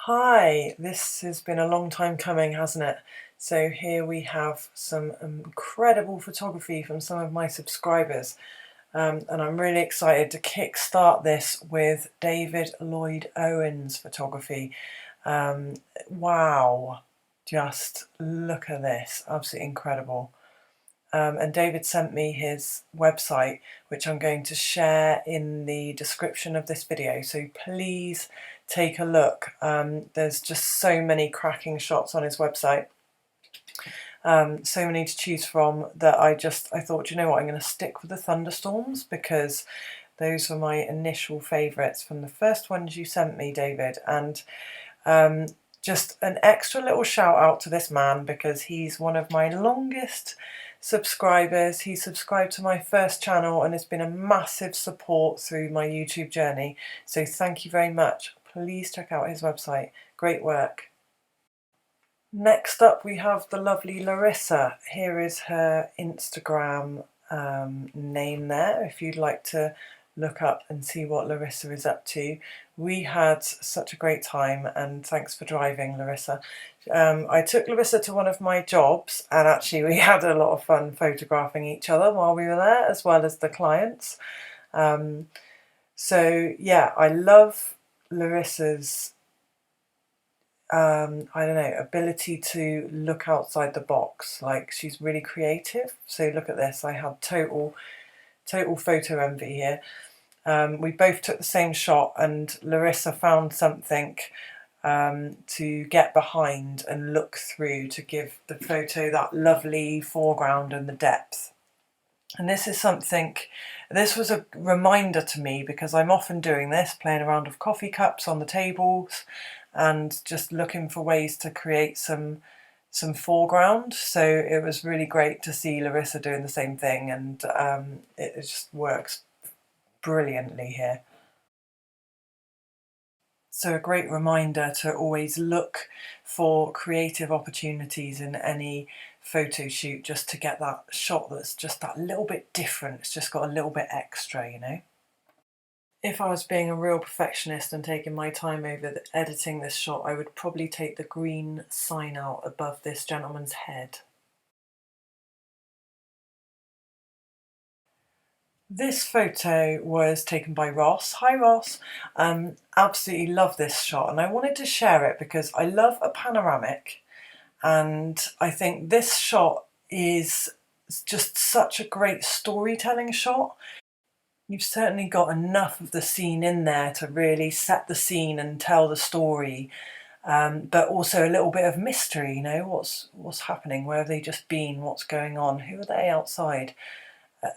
Hi, this has been a long time coming, hasn't it? So here we have some incredible photography from some of my subscribers, and I'm really excited to kickstart this with David Lloyd Owen's photography. Um, wow, just look at this, absolutely incredible. And David sent me his website, which I'm going to share in the description of this video. So please take a look. There's just so many cracking shots on his website. So many to choose from that I thought, you know what, I'm going to stick with the thunderstorms because those were my initial favourites from the first ones you sent me, David. And just an extra little shout out to this man because he's one of my longest subscribers. He subscribed to my first channel and has been a massive support through my YouTube journey. So thank you very much. Please check out his website. Great work. Next up we have the lovely Larissa. Here is her Instagram name there if you'd like to look up and see what Larissa is up to. We had such a great time, and thanks for driving, Larissa. I took Larissa to one of my jobs, and actually we had a lot of fun photographing each other while we were there, as well as the clients. So yeah, I love Larissa's I don't know, ability to look outside the box. Like, she's really creative. So look at this. I had total photo envy here. We both took the same shot, and Larissa found something to get behind and look through to give the photo that lovely foreground and the depth. And this was a reminder to me because I'm often doing this, playing around with coffee cups on the tables and just looking for ways to create some foreground. So it was really great to see Larissa doing the same thing, and it just works brilliantly here. So a great reminder to always look for creative opportunities in any photo shoot, just to get that shot that's just that little bit different. It's just got a little bit extra, you know. If I was being a real perfectionist and taking my time over editing this shot, I would probably take the green sign out above this gentleman's head. This photo was taken by Ross. Hi Ross. Absolutely love this shot, and I wanted to share it because I love a panoramic, and I think this shot is just such a great storytelling shot. You've certainly got enough of the scene in there to really set the scene and tell the story, but also a little bit of mystery, you know, what's happening, where have they just been, what's going on, who are they outside?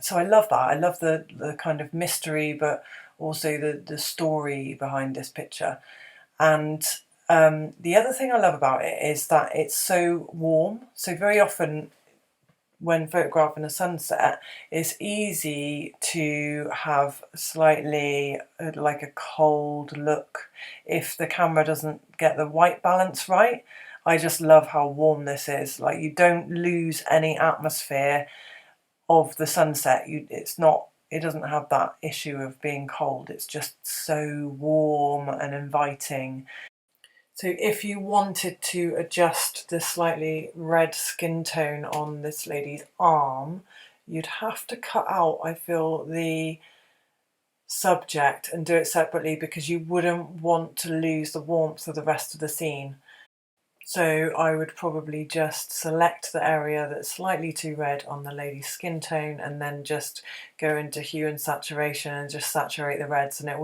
So I love that. I love the kind of mystery, but also the story behind this picture. And the other thing I love about it is that it's so warm. So very often when photographing a sunset, it's easy to have slightly like a cold look if the camera doesn't get the white balance right. I just love how warm this is. Like, you don't lose any atmosphere of the sunset. It doesn't have that issue of being cold. It's just so warm and inviting. So if you wanted to adjust the slightly red skin tone on this lady's arm, you'd have to cut out, I feel, the subject and do it separately because you wouldn't want to lose the warmth of the rest of the scene. So I would probably just select the area that's slightly too red on the lady's skin tone and then just go into hue and saturation and just saturate the reds, and it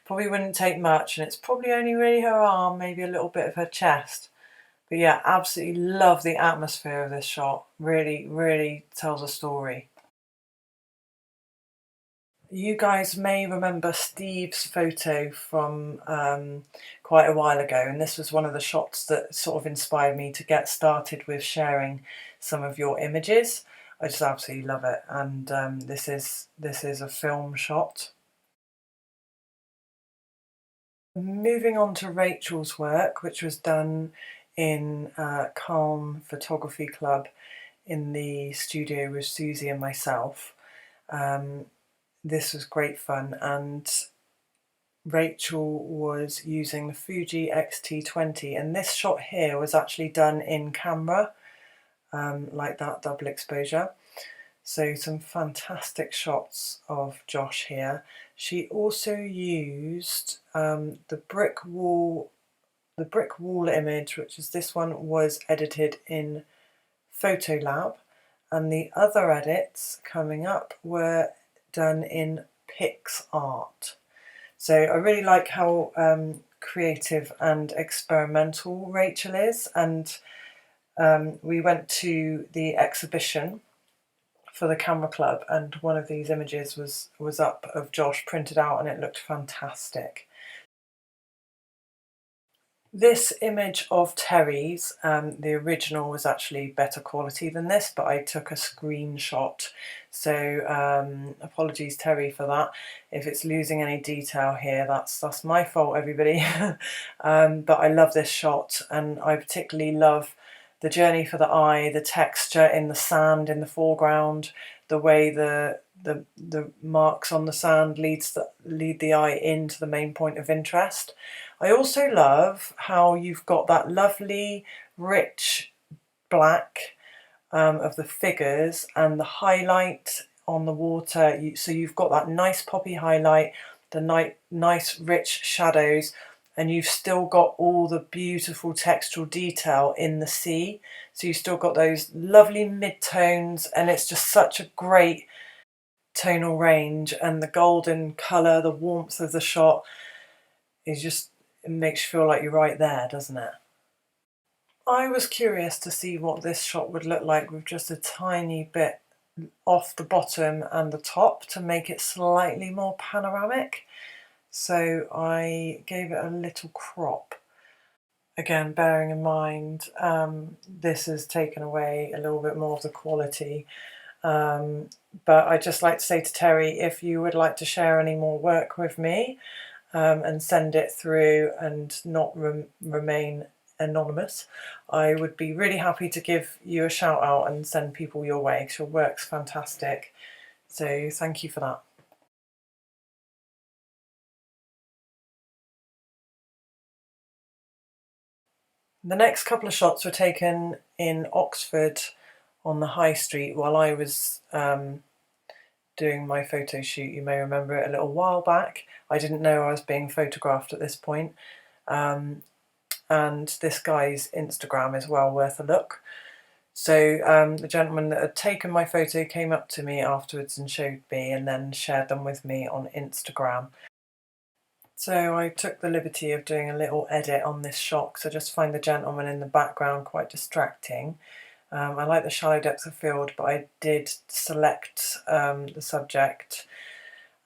probably wouldn't take much, and it's probably only really her arm, maybe a little bit of her chest. But yeah, absolutely love the atmosphere of this shot. Really, really tells a story. You guys may remember Steve's photo from quite a while ago, and this was one of the shots that sort of inspired me to get started with sharing some of your images. I just absolutely love it, and this is a film shot. Moving on to Rachel's work, which was done in Calm Photography Club in the studio with Susie and myself. This was great fun, and Rachel was using the Fuji X-T20, and this shot here was actually done in camera, like that, double exposure. So some fantastic shots of Josh here. She also used the brick wall image, which is this one, was edited in Photolab, and the other edits coming up were done in PixArt. So I really like how creative and experimental Rachel is, and we went to the exhibition for the Camera Club, and one of these images was up of Josh printed out, and it looked fantastic. This image of Terry's, the original was actually better quality than this, but I took a screenshot. So apologies, Terry, for that. If it's losing any detail here, that's my fault, everybody. But I love this shot, and I particularly love the journey for the eye, the texture in the sand in the foreground, the way the marks on the sand lead the eye into the main point of interest. I also love how you've got that lovely rich black of the figures and the highlight on the water. So you've got that nice poppy highlight, the nice rich shadows, and you've still got all the beautiful textural detail in the sea. So you've still got those lovely mid-tones, and it's just such a great tonal range, and the golden colour, the warmth of the shot is just, it makes you feel like you're right there, doesn't it? I was curious to see what this shot would look like with just a tiny bit off the bottom and the top to make it slightly more panoramic. So I gave it a little crop. Again, bearing in mind this has taken away a little bit more of the quality. But I'd just like to say to Terry, if you would like to share any more work with me and send it through and not remain anonymous, I would be really happy to give you a shout out and send people your way, because your work's fantastic. So thank you for that. The next couple of shots were taken in Oxford on the High Street while I was doing my photo shoot. You may remember it a little while back. I didn't know I was being photographed at this point. And this guy's Instagram is well worth a look. So the gentleman that had taken my photo came up to me afterwards and showed me, and then shared them with me on Instagram. So I took the liberty of doing a little edit on this shot, because I just find the gentleman in the background quite distracting. I like the shallow depth of field, but I did select the subject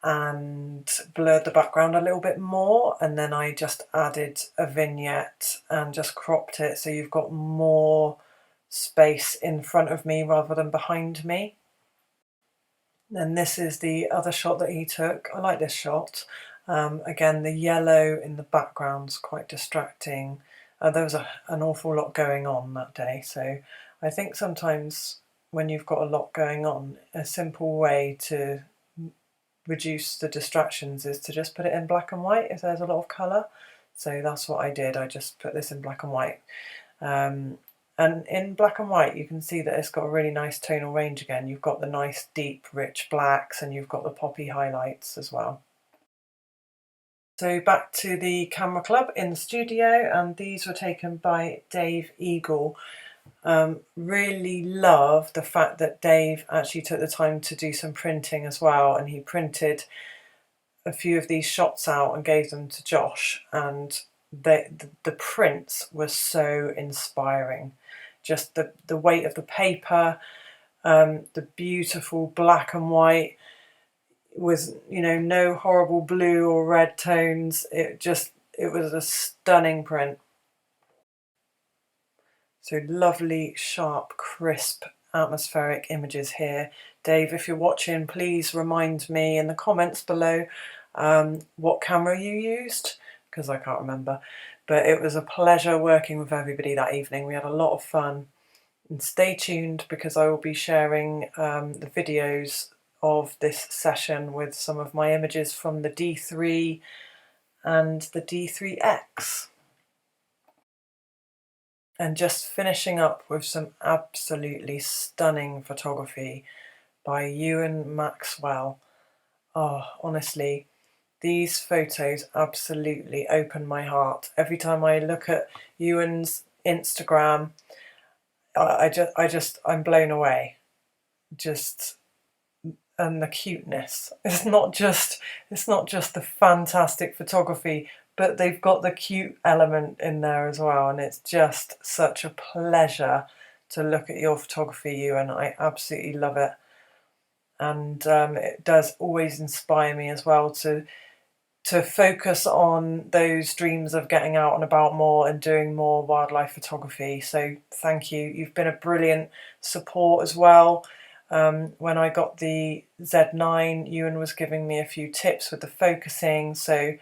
and blurred the background a little bit more, and then I just added a vignette and just cropped it so you've got more space in front of me rather than behind me. Then this is the other shot that he took. I like this shot. Again, the yellow in the background's quite distracting. There was an awful lot going on that day, so I think sometimes when you've got a lot going on, a simple way to reduce the distractions is to just put it in black and white if there's a lot of colour. So that's what I did. I just put this in black and white. And in black and white you can see that it's got a really nice tonal range again. You've got the nice deep rich blacks, and you've got the poppy highlights as well. So back to the Camera Club in the studio, and these were taken by Dave Eagle. Really love the fact that Dave actually took the time to do some printing as well, and he printed a few of these shots out and gave them to Josh, and the prints were so inspiring. Just the weight of the paper, the beautiful black and white with, you know, no horrible blue or red tones. It was a stunning print. So lovely, sharp, crisp, atmospheric images here. Dave, if you're watching, please remind me in the comments below what camera you used, because I can't remember. But it was a pleasure working with everybody that evening. We had a lot of fun. And stay tuned, because I will be sharing the videos of this session with some of my images from the D3 and the D3X. And just finishing up with some absolutely stunning photography by Ewan Maxwell. Oh, honestly, these photos absolutely open my heart. Every time I look at Ewan's Instagram, I'm blown away. And the cuteness. It's not just the fantastic photography, but they've got the cute element in there as well, and it's just such a pleasure to look at your photography, Ewan. I absolutely love it. And it does always inspire me as well to focus on those dreams of getting out and about more and doing more wildlife photography. So thank you. You've been a brilliant support as well. When I got the Z9, Ewan was giving me a few tips with the focusing. So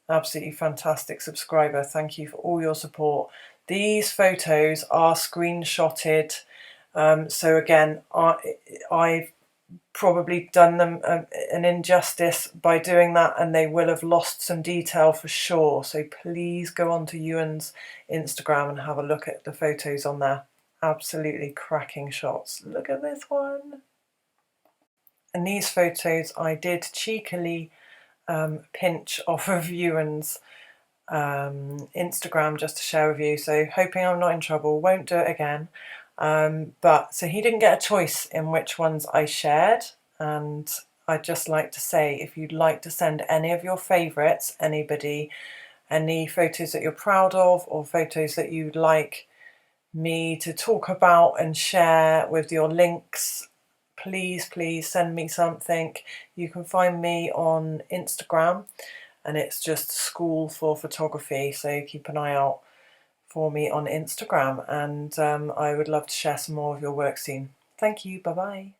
absolutely fantastic subscriber. Thank you for all your support. These photos are screenshotted. So again, I've probably done them an injustice by doing that, and they will have lost some detail for sure. So please go on to Ewan's Instagram and have a look at the photos on there. Absolutely cracking shots. Look at this one. And these photos I did cheekily pinch off of Ewan's Instagram just to share with you. So hoping I'm not in trouble, won't do it again. But so he didn't get a choice in which ones I shared, and I'd just like to say, if you'd like to send any of your favourites, any photos that you're proud of or photos that you'd like me to talk about and share with your links, please send me something. You can find me on Instagram, and it's just School for Photography, so keep an eye out for me on Instagram, and I would love to share some more of your work soon. Thank you, bye bye.